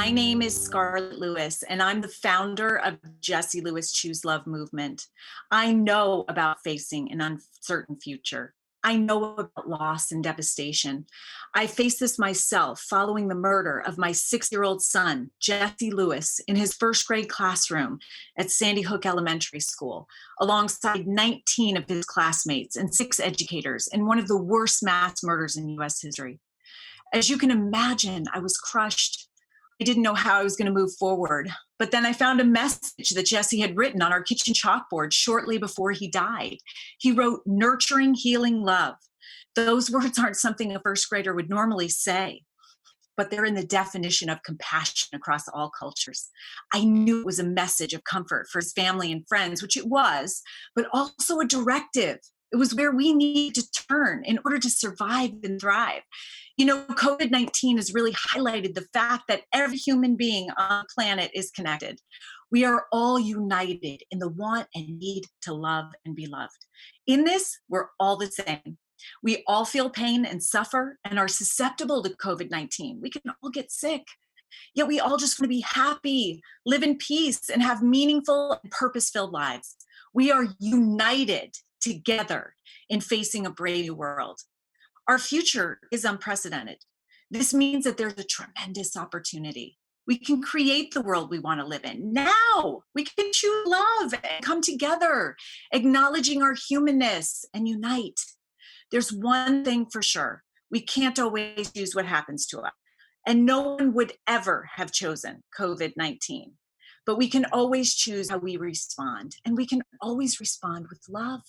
My name is Scarlett Lewis, and I'm the founder of Jessie Lewis Choose Love movement. I know about facing an uncertain future. I know about loss and devastation. I faced this myself following the murder of my 6-year-old son, Jesse Lewis, in his first grade classroom at Sandy Hook Elementary School, alongside 19 of his classmates and 6 educators in one of the worst mass murders in U.S. history. As you can imagine, I was crushed. I didn't know how I was going to move forward. But then I found a message that Jesse had written on our kitchen chalkboard shortly before he died. He wrote, "Nurturing, healing, love." Those words aren't something a first grader would normally say, but they're in the definition of compassion across all cultures. I knew it was a message of comfort for his family and friends, which it was, but also a directive. It was where we need to turn in order to survive and thrive. You know, COVID-19 has really highlighted the fact that every human being on the planet is connected. We are all united in the want and need to love and be loved. In this, we're all the same. We all feel pain and suffer and are susceptible to COVID-19. We can all get sick. Yet we all just want to be happy, live in peace, and have meaningful and purpose-filled lives. We are united together in facing a brave new world. Our future is unprecedented. This means that there's a tremendous opportunity. We can create the world we want to live in now. We can choose love and come together, acknowledging our humanness and unite. There's one thing for sure. We can't always choose what happens to us. And no one would ever have chosen COVID-19. But we can always choose how we respond. And we can always respond with love.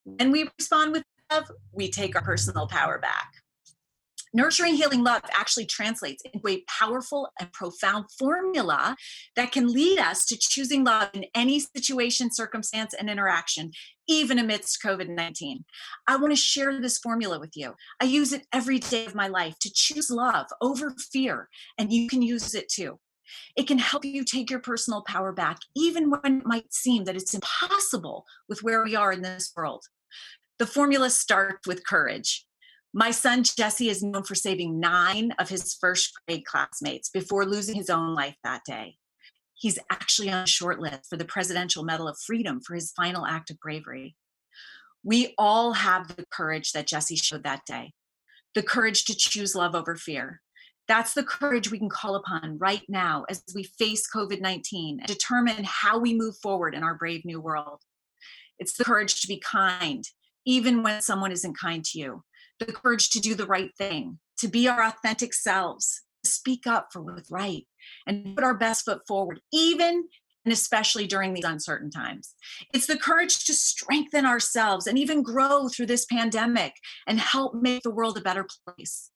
When we respond with love, we take our personal power back. Nurturing, healing, love actually translates into a powerful and profound formula that can lead us to choosing love in any situation, circumstance, and interaction, even amidst COVID-19. I want to share this formula with you. I use it every day of my life to choose love over fear, and you can use it too. It can help you take your personal power back, even when it might seem that it's impossible with where we are in this world. The formula starts with courage. My son, Jesse, is known for saving 9 of his first grade classmates before losing his own life that day. He's actually on a short list for the Presidential Medal of Freedom for his final act of bravery. We all have the courage that Jesse showed that day, the courage to choose love over fear. That's the courage we can call upon right now as we face COVID-19 and determine how we move forward in our brave new world. It's the courage to be kind, even when someone isn't kind to you. The courage to do the right thing, to be our authentic selves, to speak up for what's right, and put our best foot forward, even and especially during these uncertain times. It's the courage to strengthen ourselves and even grow through this pandemic and help make the world a better place.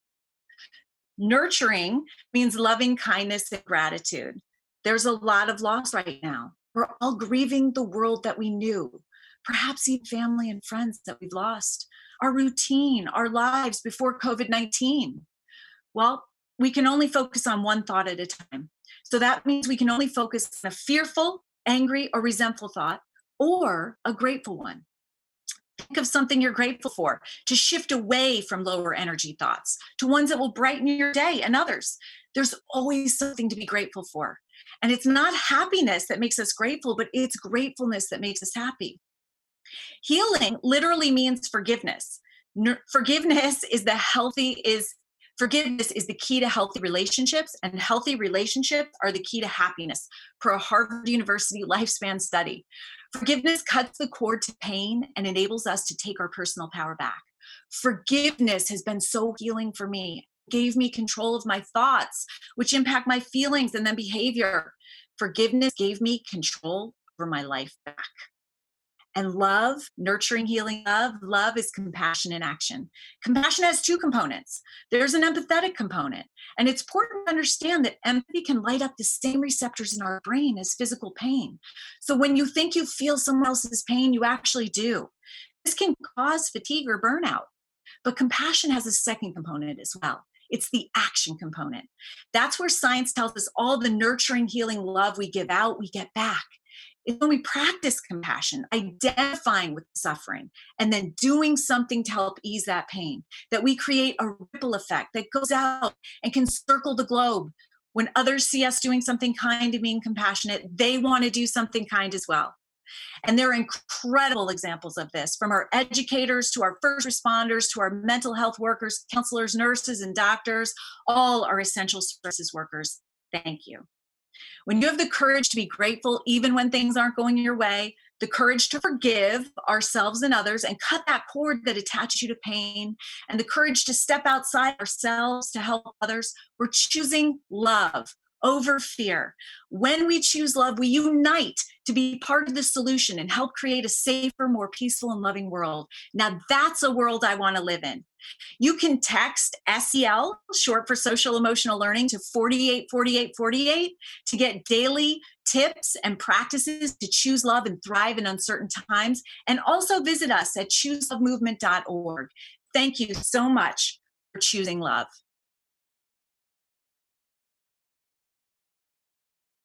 Nurturing means loving kindness and gratitude. There's a lot of loss right now. We're all grieving the world that we knew, perhaps even family and friends that we've lost, our routine, our lives before COVID-19. Well, we can only focus on one thought at a time. So that means we can only focus on a fearful, angry, or resentful thought, or a grateful one. Think of something you're grateful for, to shift away from lower energy thoughts to ones that will brighten your day and others. There's always something to be grateful for. And it's not happiness that makes us grateful, but it's gratefulness that makes us happy. Healing literally means forgiveness. Forgiveness is the key to healthy relationships, and healthy relationships are the key to happiness per a Harvard University lifespan study. Forgiveness cuts the cord to pain and enables us to take our personal power back. Forgiveness has been so healing for me. It gave me control of my thoughts, which impact my feelings and then behavior. Forgiveness gave me control over my life back. And love, nurturing, healing love is compassion in action. Compassion has 2 components. There's an empathetic component, and it's important to understand that empathy can light up the same receptors in our brain as physical pain. So when you think you feel someone else's pain, you actually do. This can cause fatigue or burnout, but compassion has a second component as well. It's the action component. That's where science tells us all the nurturing, healing love we give out, we get back. It's when we practice compassion, identifying with the suffering, and then doing something to help ease that pain, that we create a ripple effect that goes out and can circle the globe. When others see us doing something kind and being compassionate, they want to do something kind as well. And there are incredible examples of this, from our educators to our first responders to our mental health workers, counselors, nurses, and doctors. All are essential services workers. Thank you. When you have the courage to be grateful, even when things aren't going your way, the courage to forgive ourselves and others and cut that cord that attaches you to pain, and the courage to step outside ourselves to help others, we're choosing love over fear. When we choose love, we unite to be part of the solution and help create a safer, more peaceful, and loving world. Now, that's a world I want to live in. You can text SEL, short for social emotional learning, to 484848 to get daily tips and practices to choose love and thrive in uncertain times. And also visit us at chooselovemovement.org. Thank you so much for choosing love.